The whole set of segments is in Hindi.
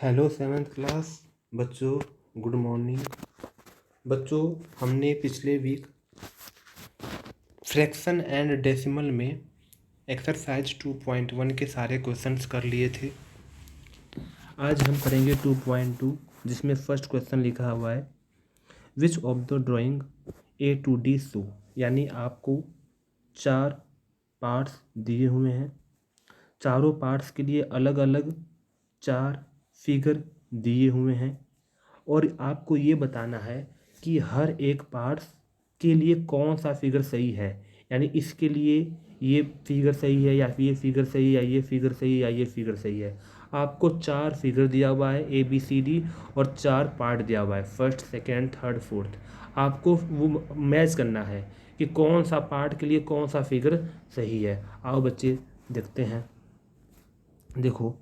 हेलो सेवन्थ क्लास बच्चों, गुड मॉर्निंग। बच्चों, हमने पिछले वीक फ्रैक्शन एंड डेसिमल में एक्सरसाइज 2.1 के सारे क्वेश्चंस कर लिए थे। आज हम करेंगे 2.2, जिसमें फर्स्ट क्वेश्चन लिखा हुआ है which of the drawing A to D show, यानी आपको 4 पार्ट्स दिए हुए हैं। चारों पार्ट्स के लिए अलग अलग 4 फिगर दिए हुए हैं और आपको ये बताना है कि हर एक पार्ट्स के लिए कौन सा फिगर सही है। यानी इसके लिए ये फिगर सही है, या ये फिगर सही है, या ये फिगर सही है, या ये फिगर सही है। आपको 4 फिगर दिया हुआ है ABCD और 4 पार्ट दिया हुआ है, फर्स्ट, सेकेंड, थर्ड, फोर्थ। आपको वो मैच करना है कि कौन सा पार्ट के लिए कौन सा फिगर सही है। आओ बच्चे देखते हैं। देखो,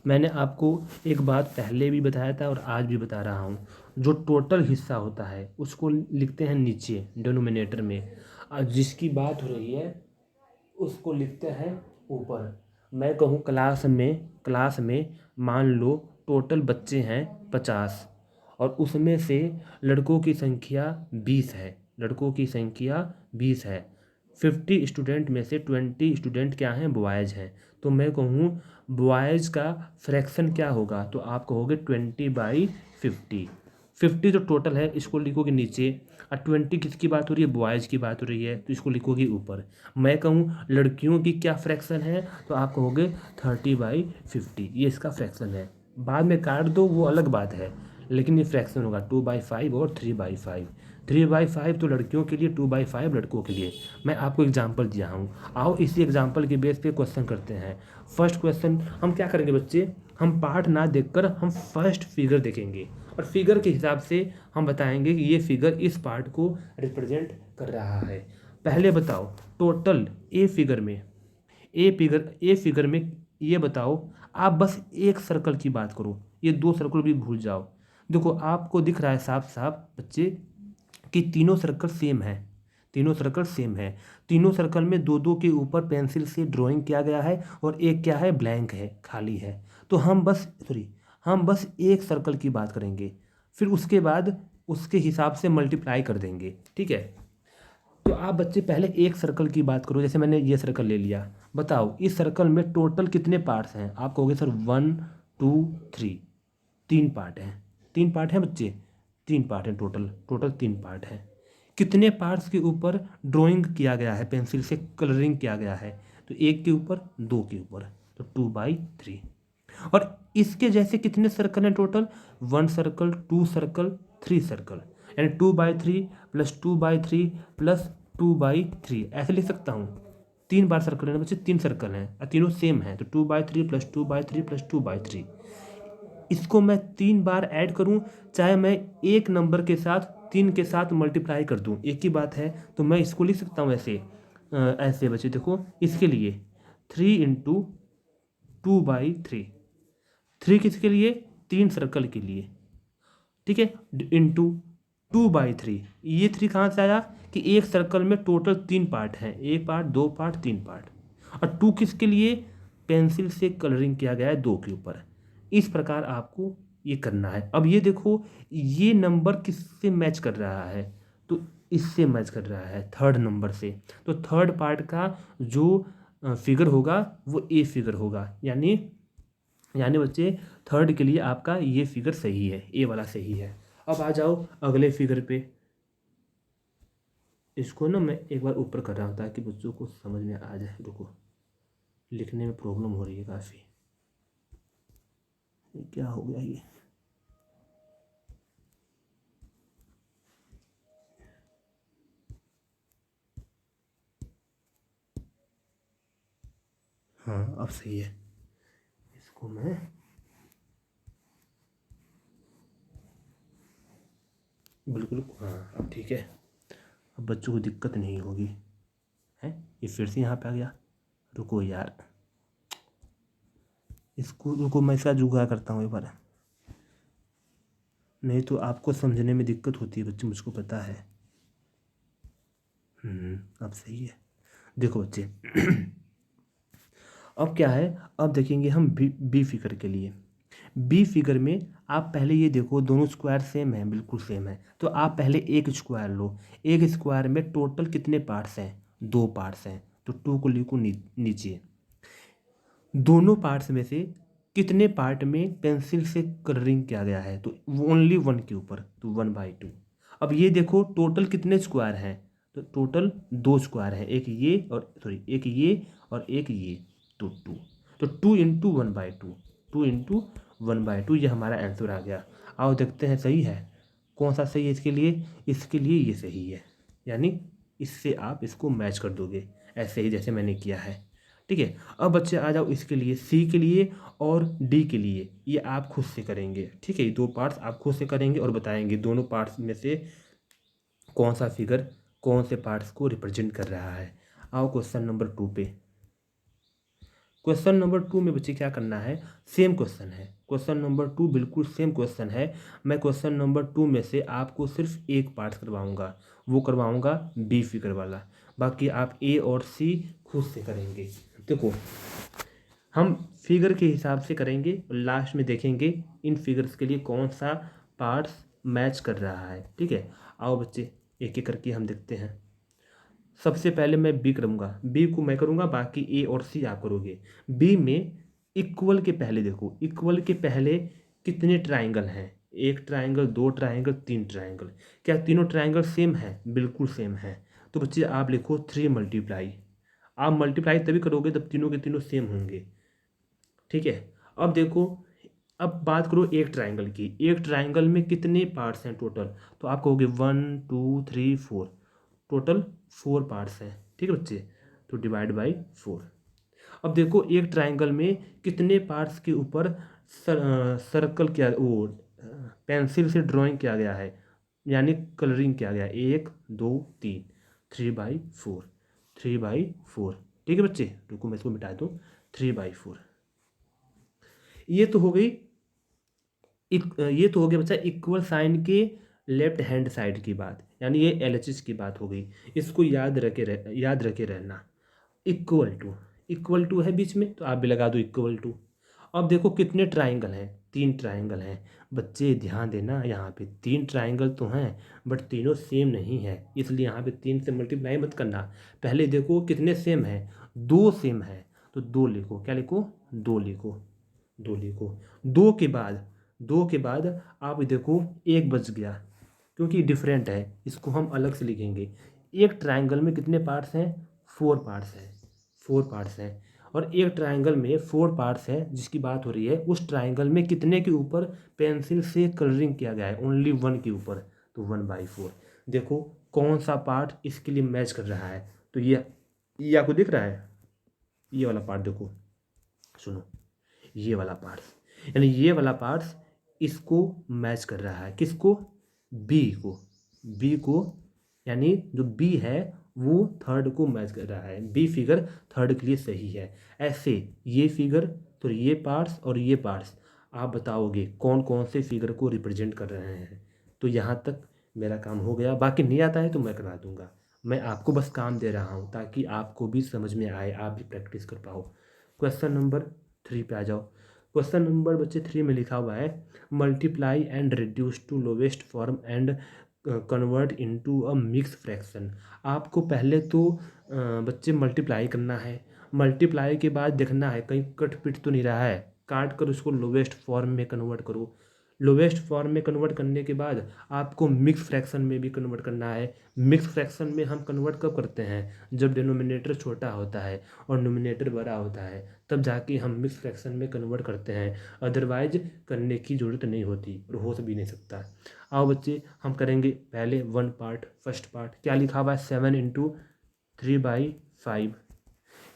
मैंने आपको एक बात पहले भी बताया था और आज भी बता रहा हूँ। जो टोटल हिस्सा होता है उसको लिखते हैं नीचे डिनोमिनेटर में, और जिसकी बात हो रही है उसको लिखते हैं ऊपर। मैं कहूँ क्लास में मान लो टोटल बच्चे हैं 50 और उसमें से लड़कों की संख्या 20 है। लड़कों की संख्या 20 है। 50 स्टूडेंट में से 20 स्टूडेंट क्या हैं, बॉयज़ हैं। तो मैं कहूँ बॉयज़ का फ्रैक्शन क्या होगा, तो आप कहोगे 20/50। 50 जो टोटल है इसको लिखोगे नीचे, और 20 किसकी बात हो रही है, बॉयज़ की बात हो रही है, तो इसको लिखोगे ऊपर। मैं कहूँ लड़कियों की क्या फ्रैक्शन है, तो आप कहोगे 30/50। ये इसका फ्रैक्शन है। बाद में काट दो वो अलग बात है, लेकिन ये फ्रैक्शन होगा 2/5 और 3/5। 3/5 तो लड़कियों के लिए, 2/5 लड़कों के लिए। मैं आपको एग्जांपल दिया हूँ। आओ इसी एग्जांपल के बेस पे क्वेश्चन करते हैं। फर्स्ट क्वेश्चन हम क्या करेंगे बच्चे, हम पार्ट ना देखकर हम फर्स्ट फिगर देखेंगे और फिगर के हिसाब से हम बताएंगे कि ये फिगर इस पार्ट को रिप्रेजेंट कर रहा है। पहले बताओ टोटल ए फिगर में ये बताओ। आप बस एक सर्कल की बात करो, ये 2 सर्कल भी भूल जाओ। देखो आपको दिख रहा है साफ साफ बच्चे कि तीनों सर्कल सेम है। तीनों सर्कल सेम है। तीनों सर्कल में 2-2 के ऊपर पेंसिल से ड्राइंग किया गया है और एक क्या है, ब्लैंक है, खाली है। तो हम बस एक सर्कल की बात करेंगे, फिर उसके बाद उसके हिसाब से मल्टीप्लाई कर देंगे, ठीक है। तो आप बच्चे पहले एक सर्कल की बात करो। जैसे मैंने ये सर्कल ले लिया, बताओ इस सर्कल में टोटल कितने पार्ट्स हैं। आप कहोगे सर 1 2 3, 3 पार्ट हैं। 3 पार्ट हैं बच्चे, 3 पार्ट हैं टोटल। टोटल 3 पार्ट हैं। कितने पार्ट्स के ऊपर ड्राइंग किया गया है, पेंसिल से कलरिंग किया गया है, तो एक के ऊपर, 2 के ऊपर, तो 2/3। और इसके जैसे कितने सर्कल हैं टोटल, 1 सर्कल, 2 सर्कल, 3 सर्कल, यानी 2/3 प्लस 2/3 प्लस 2/3, ऐसे लिख सकता हूँ। 3 बार सर्कल है ना बच्चे, 3 सर्कल हैं और तीनों सेम हैं, तो 2/3 प्लस 2/3 प्लस 2/3। इसको मैं 3 बार ऐड करूं, चाहे मैं एक नंबर के साथ 3 के साथ मल्टीप्लाई कर दूं, एक ही बात है। तो मैं इसको लिख सकता हूं ऐसे, ऐसे बच्चे देखो इसके लिए 3 इंटू 2/3। 3 किसके लिए, 3 सर्कल के लिए, ठीक है, इंटू 2/3। ये 3 कहाँ से आया कि एक सर्कल में टोटल 3 पार्ट हैं, एक पार्ट, 2 पार्ट, 3 पार्ट। और 2 किसके लिए, पेंसिल से कलरिंग किया गया है 2 के ऊपर। इस प्रकार आपको ये करना है। अब ये देखो ये नंबर किससे मैच कर रहा है, तो इससे मैच कर रहा है, थर्ड नंबर से। तो थर्ड पार्ट का जो फिगर होगा वो ए फिगर होगा, यानी बच्चे थर्ड के लिए आपका ये फिगर सही है, ए वाला सही है। अब आ जाओ अगले फिगर पे। इसको ना मैं एक बार ऊपर कर रहा हूँ ताकि बच्चों को समझ में आ जाए। रुको, लिखने में प्रॉब्लम हो रही है काफ़ी। क्या हो गया ये, हाँ अब सही है। इसको मैं बिल्कुल, हाँ अब ठीक है। अब बच्चों को दिक्कत नहीं होगी। है ये फिर से यहाँ पे आ गया। रुको यार, इसको रुको, मैं इसका जुगाड़ करता हूँ एक बार, नहीं तो आपको समझने में दिक्कत होती है बच्चे, मुझको पता है। अब सही है। देखो बच्चे अब क्या है, अब देखेंगे हम बी फिगर के लिए। बी फिगर में आप पहले ये देखो दोनों स्क्वायर सेम है, बिल्कुल सेम है, तो आप पहले एक स्क्वायर लो। एक स्क्वायर में टोटल कितने पार्ट्स हैं? 2 पार्ट्स हैं, तो 2 को लिखो नीचे। दोनों पार्ट्स में से कितने पार्ट में पेंसिल से कलरिंग किया गया है? तो ओनली 1 के ऊपर, तो 1/2। अब ये देखो टोटल कितने स्क्वायर हैं? तो टोटल 2 स्क्वायर हैं, एक ये और सॉरी एक ये और एक ये, तो 2। तो 2 इंटू 1/2, 2 इंटू 1/2, ये हमारा आंसर आ गया। आओ देखते हैं सही है। कौन सा सही है इसके लिए? इसके लिए ये सही है, यानी इससे आप इसको मैच कर दोगे ऐसे ही जैसे मैंने किया है। ठीक है, अब बच्चे आ जाओ इसके लिए, सी के लिए और डी के लिए। ये आप खुद से करेंगे, ठीक है, ये 2 पार्ट्स आप खुद से करेंगे और बताएंगे दोनों पार्ट्स में से कौन सा फिगर कौन से पार्ट्स को रिप्रेजेंट कर रहा है। आओ क्वेश्चन नंबर 2 पे। क्वेश्चन नंबर 2 में बच्चे क्या करना है? सेम क्वेश्चन है, क्वेश्चन नंबर 2 बिल्कुल सेम क्वेश्चन है। मैं क्वेश्चन नंबर 2 में से आपको सिर्फ एक पार्ट करवाऊंगा, वो करवाऊंगा बी फिगर वाला, बाकी आप ए और सी खुद से करेंगे। देखो हम फिगर के हिसाब से करेंगे और लास्ट में देखेंगे इन फिगर्स के लिए कौन सा पार्ट्स मैच कर रहा है। ठीक है, आओ बच्चे एक एक करके हम देखते हैं। सबसे पहले मैं बी करूँगा, बी को मैं करूँगा, बाकी ए और सी आप करोगे। बी में इक्वल के पहले देखो, इक्वल के पहले कितने ट्राइंगल हैं? 1 ट्राइंगल, 2 ट्राइंगल, 3 ट्राइंगल। क्या तीनों ट्राइंगल सेम है? बिल्कुल सेम है। तो बच्चे आप लिखो 3 मल्टीप्लाई। आप मल्टीप्लाई तभी करोगे तब तीनों के तीनों सेम होंगे। ठीक है, अब देखो, अब बात करो एक ट्राइंगल की। एक ट्राइंगल में कितने पार्ट्स हैं टोटल? तो आप कहोगे 1 2 3 4, टोटल 4 पार्ट्स हैं। ठीक है बच्चे, तो डिवाइड बाई 4। अब देखो एक ट्राइंगल में कितने पार्ट्स के ऊपर सर्कल किया, वो पेंसिल से ड्राइंग किया गया है, यानी कलरिंग किया गया है। 1 2 3, 3/4, 3/4। ठीक है बच्चे, रुको मैं इसको मिटा दूँ। 3/4। ये तो हो गई ये तो हो गया बच्चा इक्वल साइन के लेफ्ट हैंड साइड की बात, यानी ये LHS की बात हो गई। इसको याद रखे रहना। इक्वल टू है बीच में, तो आप भी लगा दो इक्वल टू। अब देखो कितने ट्राइंगल हैं? 3 ट्राइंगल हैं। बच्चे ध्यान देना, यहाँ पे 3 ट्राइंगल तो हैं बट तीनों सेम नहीं है, इसलिए यहाँ पे 3 से मल्टीप्लाई मत करना। पहले देखो कितने सेम हैं? 2 सेम है, तो 2 लिखो। क्या लिखो? 2 लिखो, 2 लिखो। 2 के बाद आप देखो एक बच गया, क्योंकि डिफरेंट है, इसको हम अलग से लिखेंगे। एक ट्राइंगल में कितने पार्ट्स हैं? 4 पार्ट्स हैं, 4 पार्ट्स हैं। और एक ट्राइंगल में 4 पार्ट्स है जिसकी बात हो रही है, उस ट्राइंगल में कितने के ऊपर पेंसिल से कलरिंग किया गया है? ओनली 1 के ऊपर, तो 1/4। देखो कौन सा पार्ट इसके लिए मैच कर रहा है। तो ये आपको दिख रहा है, ये वाला पार्ट देखो, सुनो, ये वाला पार्ट, यानी ये वाला पार्ट इसको मैच कर रहा है। किसको? बी को, यानी जो बी है वो थर्ड को मैच कर रहा है। बी फिगर थर्ड के लिए सही है। ऐसे ये फिगर, तो ये पार्ट्स और ये पार्ट्स, आप बताओगे कौन कौन से फिगर को रिप्रेजेंट कर रहे हैं। तो यहाँ तक मेरा काम हो गया, बाकी नहीं आता है तो मैं करवा दूंगा। मैं आपको बस काम दे रहा हूँ ताकि आपको भी समझ में आए, आप भी प्रैक्टिस कर पाओ। क्वेश्चन नंबर 3 पे आ जाओ। क्वेश्चन नंबर बच्चे 3 में लिखा हुआ है, multiply and reduce to lowest form and convert into a mix fraction. आपको पहले तो बच्चे मल्टीप्लाई करना है। मल्टीप्लाई के बाद देखना है कहीं कट पिट तो नहीं रहा है, काट कर उसको लोवेस्ट फॉर्म में कन्वर्ट करो। लोवेस्ट फॉर्म में कन्वर्ट करने के बाद आपको मिक्स फ्रैक्शन में भी कन्वर्ट करना है। मिक्स फ्रैक्शन में हम कन्वर्ट कब करते हैं? जब डिनोमिनेटर छोटा होता है और नोमिनेटर बड़ा होता है, तब जाके हम मिक्स फ्रैक्शन में कन्वर्ट करते हैं। अदरवाइज करने की ज़रूरत नहीं होती और हो भी नहीं सकता। आओ बच्चे हम करेंगे पहले फर्स्ट पार्ट। क्या लिखा हुआ है? 7 इंटू 3/5।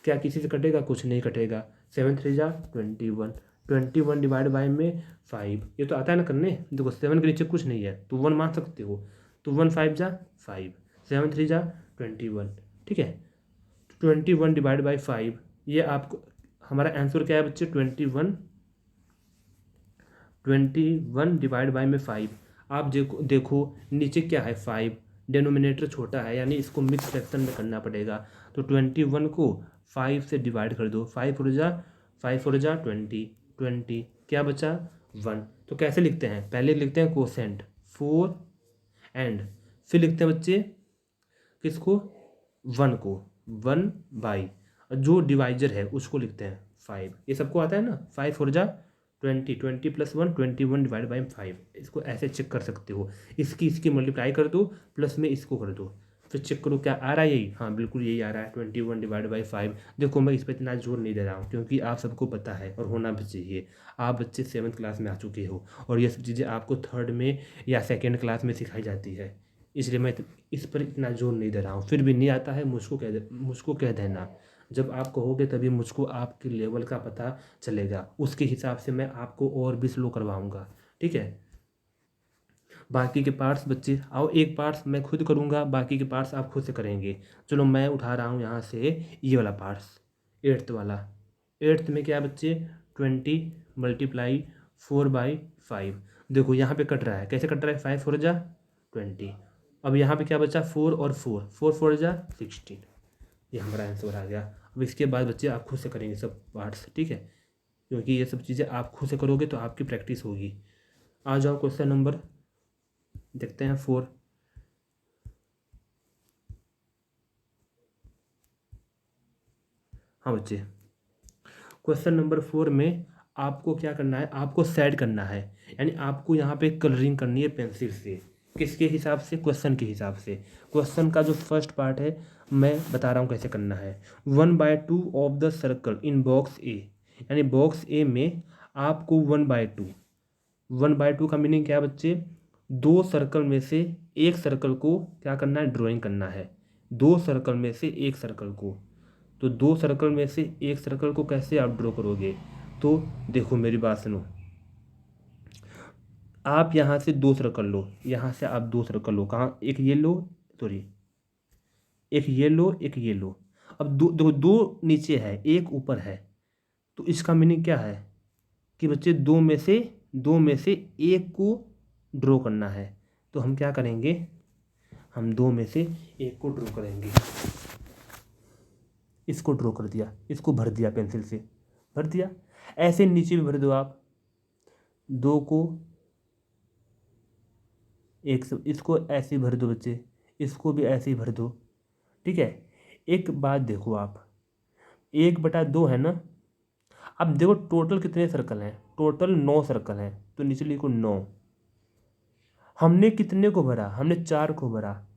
क्या किसी से कटेगा? कुछ नहीं कटेगा। 7 3 जा 21, 21 डिवाइड बाई में 5। ये तो आता है ना करने। देखो 7 के नीचे कुछ नहीं है तो 1 मान सकते हो, तो 1 5 जा 5, 7 3 जा 21। ठीक है, 21 डिवाइड बाई 5, ये आपको हमारा आंसर क्या है बच्चे? 21 डिवाइड बाई में 5। आप देखो नीचे क्या है? 5। डेनोमिनेटर छोटा है, यानी इसको मिक्स फ्रैक्शन में करना पड़ेगा। तो 21 को 5 से डिवाइड कर दो। 5 4 जा 20, क्या बचा? 1। तो कैसे लिखते हैं, पहले लिखते हैं कोसेंट 4 एंड फिर लिखते हैं बच्चे किसको, 1 को, 1/, और जो डिवाइजर है उसको लिखते हैं 5। ये सबको आता है ना, 5 4 जा 20, 20 + 1 21 डिवाइड बाई 5। इसको ऐसे चेक कर सकते हो, इसकी मल्टीप्लाई कर दो, प्लस में इसको कर दो, फिर चेक करो क्या आ रहा है, यही, हाँ बिल्कुल यही आ रहा है 21 डिवाइड बाई 5। देखो मैं इस पर इतना जोर नहीं दे रहा हूँ क्योंकि आप सबको पता है और होना भी चाहिए, आप बच्चे 7th क्लास में आ चुके हो और ये सब चीज़ें आपको 3rd में या 2nd क्लास में सिखाई जाती है, इसलिए मैं इस पर इतना जोर नहीं दे रहा हूँ। फिर भी नहीं आता है मुझको कह देना, जब आप कहोगे तभी मुझको आपके लेवल का पता चलेगा, उसके हिसाब से मैं आपको और भी स्लो करवाऊँगा, ठीक है। बाकी के पार्ट्स बच्चे आओ, एक पार्ट्स मैं खुद करूँगा, बाकी के पार्ट्स आप खुद से करेंगे। चलो मैं उठा रहा हूँ यहाँ से ये वाला पार्ट्स, 8th वाला। 8th में क्या बच्चे 20 × 4/5। देखो यहाँ पे कट रहा है, कैसे कट रहा है, 5 4 जा 20। अब यहाँ पे क्या बचा 4 और 4, 4 4 जा 16। ये हमारा आंसर आ गया। अब इसके बाद बच्चे आप खुद से करेंगे सब पार्ट्स, ठीक है, क्योंकि ये सब चीज़ें आप खुद से करोगे तो आपकी प्रैक्टिस होगी। आ जाओ क्वेश्चन नंबर देखते हैं 4। हाँ बच्चे, क्वेश्चन नंबर 4 में आपको क्या करना है, आपको सेट करना है, यानी आपको यहाँ पे कलरिंग करनी है पेंसिल से। किसके हिसाब से, क्वेश्चन के हिसाब से। क्वेश्चन का जो फर्स्ट पार्ट है मैं बता रहा हूँ कैसे करना है। 1/2 of the circle in box A, यानी बॉक्स ए में आपको 1/2, 1/2 का मीनिंग क्या है बच्चे, 2 सर्कल में से एक सर्कल को क्या करना है, ड्राइंग करना है। 2 सर्कल में से एक सर्कल को, तो 2 सर्कल में से एक सर्कल को कैसे आप ड्रॉ करोगे, तो देखो मेरी बात सुनो, आप यहाँ से 2 सर्कल लो, यहाँ से आप 2 सर्कल लो, कहाँ, एक ये लो, सॉरी एक ये लो, एक ये लो। अब दो नीचे है, एक ऊपर है, तो इसका मीनिंग क्या है कि बच्चे दो में से एक को ड्रॉ करना है। तो हम क्या करेंगे, हम 2 में से एक को ड्रॉ करेंगे। इसको ड्रॉ कर दिया, इसको भर दिया पेंसिल से, भर दिया। ऐसे नीचे भी भर दो आप, 2 को एक, इसको ऐसे ही भर दो बच्चे, इसको भी ऐसे ही भर दो, ठीक है। एक बात देखो आप, 1/2 है ना, अब देखो टोटल कितने सर्कल हैं, टोटल 9 सर्कल हैं, तो नीचे लिखो 9। हमने कितने को भरा, हमने 4 को भरा,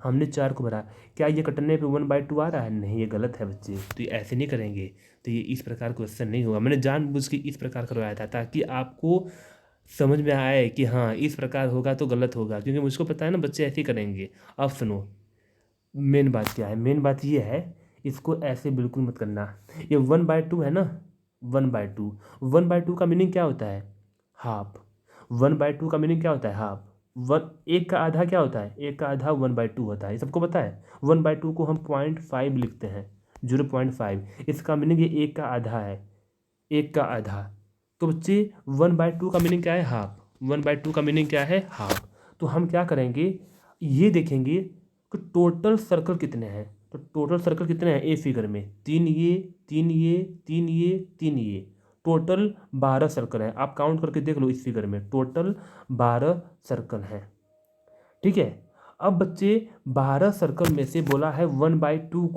हमने 4 को भरा। क्या ये कटने पे 1/2 आ रहा है, नहीं, ये गलत है बच्चे, तो ये ऐसे नहीं करेंगे, तो ये इस प्रकार क्वेश्चन नहीं होगा। मैंने जानबूझ के इस प्रकार करवाया था ताकि आपको समझ में आए कि हाँ इस प्रकार होगा तो गलत होगा, क्योंकि मुझको पता है ना बच्चे ऐसे ही करेंगे। अब सुनो मेन बात क्या है, मेन बात ये है, इसको ऐसे बिल्कुल मत करना। ये 1/2 है ना, 1/2, 1/2 का मीनिंग क्या होता है, हाफ। 1/2 का मीनिंग क्या होता है, हाफ। एक का आधा क्या होता है, एक का आधा 1/2 होता है, ये सबको पता है। 1/2 को हम 0.5 लिखते हैं, 0.5, इसका मीनिंग ये एक का आधा है, एक का आधा। तो बच्चे 1/2 का मीनिंग क्या है, हाफ। 1/2 का मीनिंग क्या है, हाफ। तो हम क्या करेंगे, ये देखेंगे कि टोटल सर्कल कितने हैं। तो टोटल सर्कल कितने हैं, ए फिगर में 3 ये 3 ये 3 ये 3 ये, टोटल 12 सर्कल हैं। आप काउंट करके देख लो, इस फिगर में टोटल 12 सर्कल हैं, ठीक है। अब बच्चे 12 सर्कल में से बोला है 1/2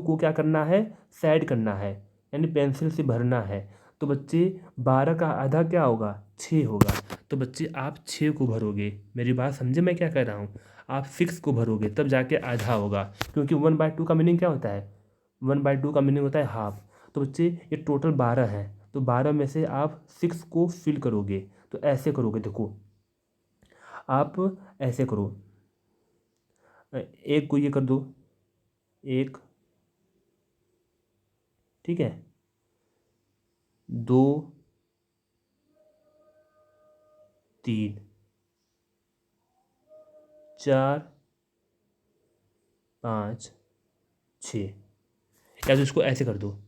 को क्या करना है, सेट करना है, यानी पेंसिल से भरना है। तो बच्चे 12 का आधा क्या होगा, 6 होगा। तो बच्चे आप 6 को भरोगे, मेरी बात समझे मैं क्या कह रहा हूँ, आप 6 को भरोगे तब जाके आधा होगा, क्योंकि 1/2 का मीनिंग क्या होता है, 1/2 का मीनिंग होता है हाफ। तो बच्चे ये टोटल 12 है, तो 12 में से आप 6 को फिल करोगे, तो ऐसे करोगे, देखो आप ऐसे करो, एक को ये कर दो, एक, ठीक है, 2 3 4 5 6, या तो इसको ऐसे कर दो,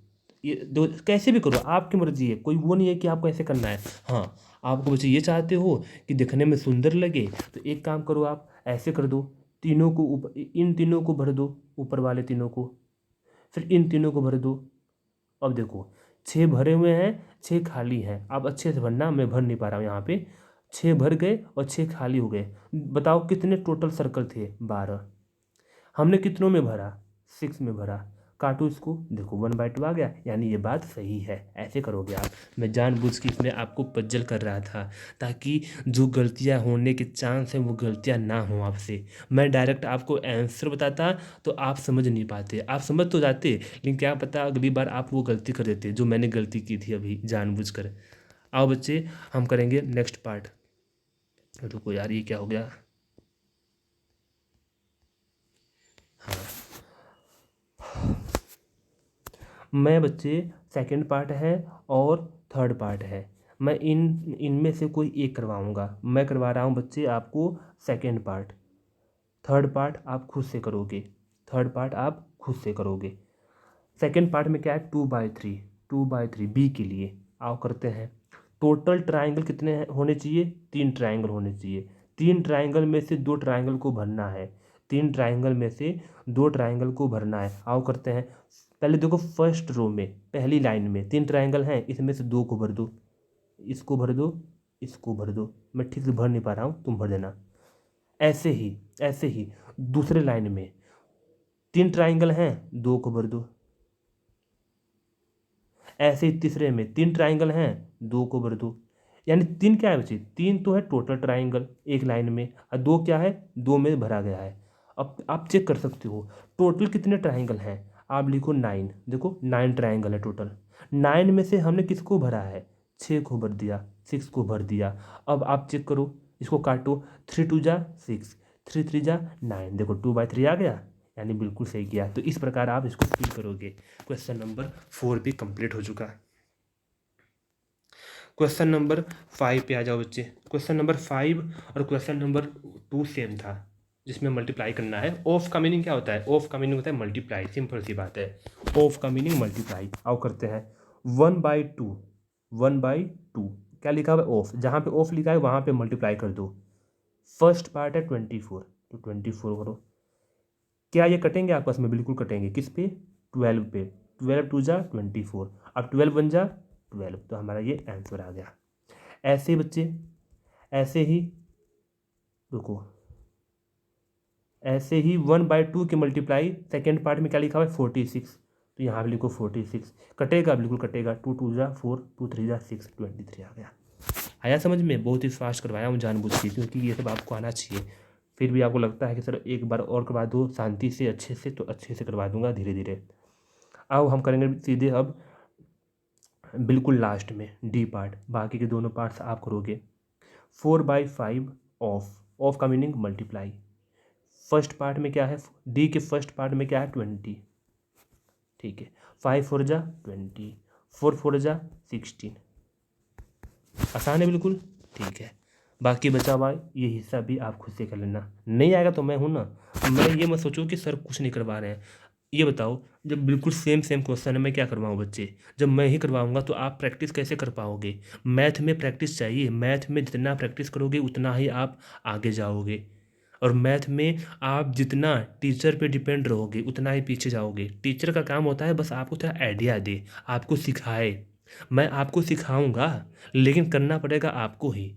ये दो कैसे भी करो, आपकी मर्जी है, कोई वो नहीं है कि आपको ऐसे करना है। हाँ आपको बच्चे ये चाहते हो कि दिखने में सुंदर लगे, तो एक काम करो, आप ऐसे कर दो, तीनों को ऊपर, इन तीनों को भर दो, ऊपर वाले तीनों को, फिर इन तीनों को भर दो। अब देखो 6 भरे हुए हैं, 6 खाली हैं। आप अच्छे से भरना, मैं भर नहीं पा रहा हूँ यहाँ पे। 6 भर गए और 6 खाली हो गए। बताओ कितने टोटल सर्कल थे? 12। हमने कितनों में भरा? 6 में भरा। काटो इसको, देखो 1/2 आ गया, यानी ये बात सही है। ऐसे करोगे आप। मैं जानबूझ के इसमें आपको पज्जल कर रहा था ताकि जो गलतियां होने के चांस हैं वो गलतियां ना हो आपसे। मैं डायरेक्ट आपको आंसर बताता तो आप समझ नहीं पाते। आप समझ तो जाते, लेकिन क्या पता अगली बार आप वो गलती कर देते जो मैंने गलती की थी अभी जानबूझकर। आओ बच्चे, हम करेंगे नेक्स्ट पार्ट। रुको यार, ये क्या हो गया? मैं बच्चे, सेकंड पार्ट है और थर्ड पार्ट है। मैं इनमें से कोई एक करवाऊंगा। मैं करवा रहा हूँ बच्चे आपको सेकंड पार्ट। थर्ड पार्ट आप खुद से करोगे। थर्ड पार्ट आप खुद से करोगे। सेकंड पार्ट में क्या है? 2/3। 2/3 बी के लिए। आओ करते हैं। टोटल ट्राइंगल कितने होने चाहिए? 3 ट्राइंगल होने चाहिए। 3 ट्राइंगल में से 2 ट्राइंगल को भरना है। 3 ट्राइंगल में से 2 ट्राइंगल को भरना है। आओ करते हैं। पहले देखो, फर्स्ट रो में पहली लाइन में 3 ट्राइंगल हैं, इसमें से 2 को भर दो। इसको भर दो, इसको भर दो। मैं ठीक से भर नहीं पा रहा हूँ, तुम भर देना। ऐसे ही दूसरे लाइन में 3 ट्राइंगल हैं, 2 को भर दो। ऐसे ही तीसरे में 3 ट्राइंगल हैं, 2 को भर दो। यानी 3 क्या है बच्चे? 3 तो है टोटल ट्राइंगल एक लाइन में, और 2 क्या है? 2 में भरा गया है। अब आप चेक कर सकते हो टोटल कितने ट्राइंगल हैं। आप लिखो 9। देखो 9 ट्राइंगल है टोटल। 9 में से हमने किसको भरा है? 6 को भर दिया, 6 को भर दिया। अब आप चेक करो, इसको काटो। 3 2 जा 6, 3 3 जा 9। देखो 2/3 आ गया, यानी बिल्कुल सही किया। तो इस प्रकार आप इसको फिल करोगे। क्वेश्चन नंबर 4 भी कंप्लीट हो चुका है। क्वेश्चन नंबर 5 पे आ जाओ बच्चे। क्वेश्चन नंबर 5 और क्वेश्चन नंबर 2 सेम था, जिसमें मल्टीप्लाई करना है। ऑफ का मीनिंग क्या होता है? ऑफ का मीनिंग होता है मल्टीप्लाई। सिंपल सी बात है, ऑफ का मीनिंग मल्टीप्लाई। आओ करते हैं। 1/2, 1/2 क्या लिखा हुआ है? ऑफ। जहाँ पे ऑफ लिखा है वहाँ पे मल्टीप्लाई कर दो। फर्स्ट पार्ट है 24, तो 24 करो। क्या ये कटेंगे आपस में? बिल्कुल कटेंगे। किस पे? 12 पे। 12 2 जा 24। अब 12 बन जा 12, तो हमारा ये आंसर आ गया। ऐसे ही बच्चे, ऐसे ही रुको, ऐसे ही 1/2 की मल्टीप्लाई सेकेंड पार्ट में क्या लिखा हुआ है? 46, तो यहाँ पे लिखो 46। कटेगा? बिल्कुल कटेगा। 2 2 जा 4, 2 3 जा 6, 23 आ गया। आया समझ में? बहुत ही फास्ट करवाया हूँ जानबूझ के, क्योंकि ये सब आपको आना चाहिए। फिर भी आपको लगता है कि सर एक बार और करवा दो शांति से, अच्छे से, तो अच्छे से करवा दूंगा धीरे धीरे। आओ हम करेंगे सीधे अब बिल्कुल लास्ट में डी पार्ट। बाकी के दोनों पार्ट्स आप करोगे। 4/5 ऑफ का मीनिंग मल्टीप्लाई। फर्स्ट पार्ट में क्या है? डी के फर्स्ट पार्ट में क्या है? 20। ठीक है। 5 4 जा 20, 4 4 जा 16। आसान है बिल्कुल। ठीक है, बाकी बचा हुआ ये हिस्सा भी आप खुद से कर लेना। नहीं आएगा तो मैं हूँ ना। मैं ये मत सोचो कि सर कुछ नहीं करवा रहे हैं। ये बताओ, जब बिल्कुल सेम सेम क्वेश्चन है, मैं क्या करवाऊँ बच्चे? जब मैं ही करवाऊँगा तो आप प्रैक्टिस कैसे कर पाओगे? मैथ में प्रैक्टिस चाहिए। मैथ में जितना प्रैक्टिस करोगे उतना ही आप आगे जाओगे। और मैथ में आप जितना टीचर पे डिपेंड रहोगे उतना ही पीछे जाओगे। टीचर का काम होता है बस आपको थोड़ा आइडिया दे, आपको सिखाए। मैं आपको सिखाऊंगा, लेकिन करना पड़ेगा आपको ही।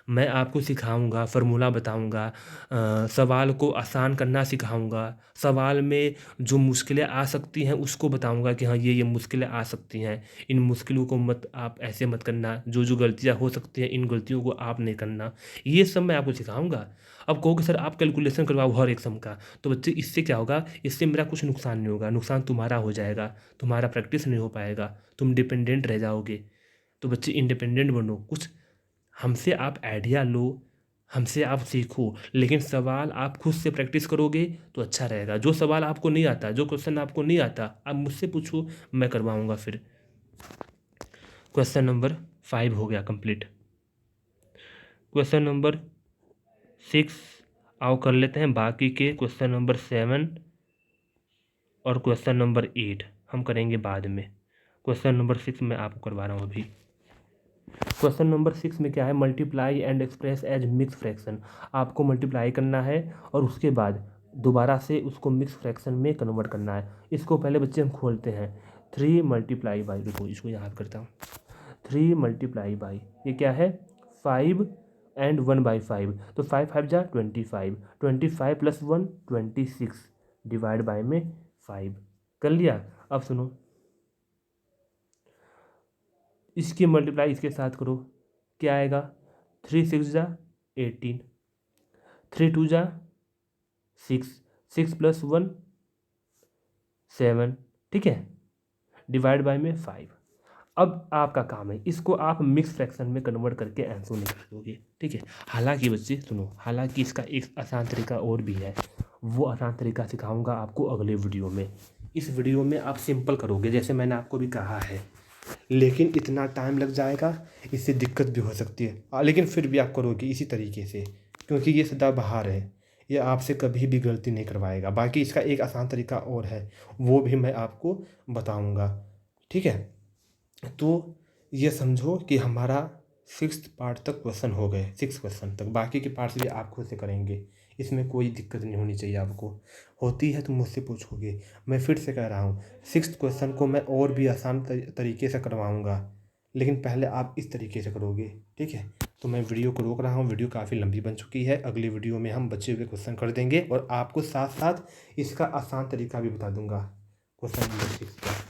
मैं आपको सिखाऊंगा, फार्मूला बताऊंगा, सवाल को आसान करना सिखाऊंगा। सवाल में जो मुश्किलें आ सकती हैं उसको बताऊंगा कि हाँ ये मुश्किलें आ सकती हैं। इन मुश्किलों को मत, आप ऐसे मत करना। जो जो गलतियाँ हो सकती हैं इन गलतियों को आप नहीं करना। ये सब मैं आपको सिखाऊंगा। अब कहोगे सर आप कैलकुलेशन करवाओ हर एक सम का, तो बच्चे इससे क्या होगा? इससे मेरा कुछ नुकसान नहीं होगा। नुकसान तुम्हारा हो जाएगा, तुम्हारा प्रैक्टिस नहीं हो पाएगा, तुम डिपेंडेंट रह जाओगे। तो बच्चे इंडिपेंडेंट बनो, कुछ हमसे आप आइडिया लो, हमसे आप सीखो। लेकिन सवाल आप खुद से प्रैक्टिस करोगे तो अच्छा रहेगा। जो सवाल आपको नहीं आता, जो क्वेश्चन आपको नहीं आता, आप मुझसे पूछो, मैं करवाऊंगा फिर। क्वेश्चन नंबर 5 हो गया कंप्लीट। क्वेश्चन नंबर 6 आओ कर लेते हैं। बाकी के क्वेश्चन नंबर 7 और क्वेश्चन नंबर 8 हम करेंगे बाद में। क्वेश्चन नंबर 6 मैं आपको करवा रहा हूँ अभी। क्वेश्चन नंबर 6 में क्या है? Multiply and express as mix fraction. आपको मल्टीप्लाई करना है और उसके बाद दोबारा से उसको मिक्स फ्रैक्शन में कन्वर्ट करना है। इसको पहले बच्चे हम खोलते हैं। 3 मल्टीप्लाई बाई, रुको इसको यहाँ करता हूँ, 3 मल्टीप्लाई बाई, ये क्या है 5 एंड 1/5, तो 5 5 जा 25, 25 प्लस 1 26 डिवाइड बाय में 5 कर लिया। अब सुनो, इसकी मल्टीप्लाई इसके साथ करो, क्या आएगा 3 6 जा 18, 3 2 जा 6, 6 प्लस 1 7, ठीक है, डिवाइड बाय में 5। अब आपका काम है, इसको आप मिक्स फ्रैक्शन में कन्वर्ट करके आंसर निकाल दोगे, ठीक है। हालांकि बच्चे सुनो, हालांकि इसका एक आसान तरीका और भी है, वो आसान तरीका सिखाऊंगा आपको अगले वीडियो में। इस वीडियो में आप सिंपल करोगे जैसे मैंने आपको भी कहा है, लेकिन इतना टाइम लग जाएगा, इससे दिक्कत भी हो सकती है, लेकिन फिर भी आप करोगे इसी तरीके से, क्योंकि ये सदाबहार है, ये आपसे कभी भी गलती नहीं करवाएगा। बाकी इसका एक आसान तरीका और है, वो भी मैं आपको बताऊंगा, ठीक है। तो ये समझो कि हमारा 6th पार्ट तक क्वेश्चन हो गए, 6 क्वेश्चन तक, बाकी के पार्ट्स भी आप खुद से करेंगे, इसमें कोई दिक्कत नहीं होनी चाहिए आपको। होती है तो मुझसे पूछोगे। मैं फिर से कह रहा हूँ, 6th क्वेश्चन को मैं और भी आसान तरीके से करवाऊँगा, लेकिन पहले आप इस तरीके से करोगे, ठीक है। तो मैं वीडियो को रोक रहा हूँ, वीडियो काफ़ी लंबी बन चुकी है। अगली वीडियो में हम बचे हुए क्वेश्चन कर देंगे और आपको साथ साथ इसका आसान तरीका भी बता दूंगा क्वेश्चन नंबर 6 का।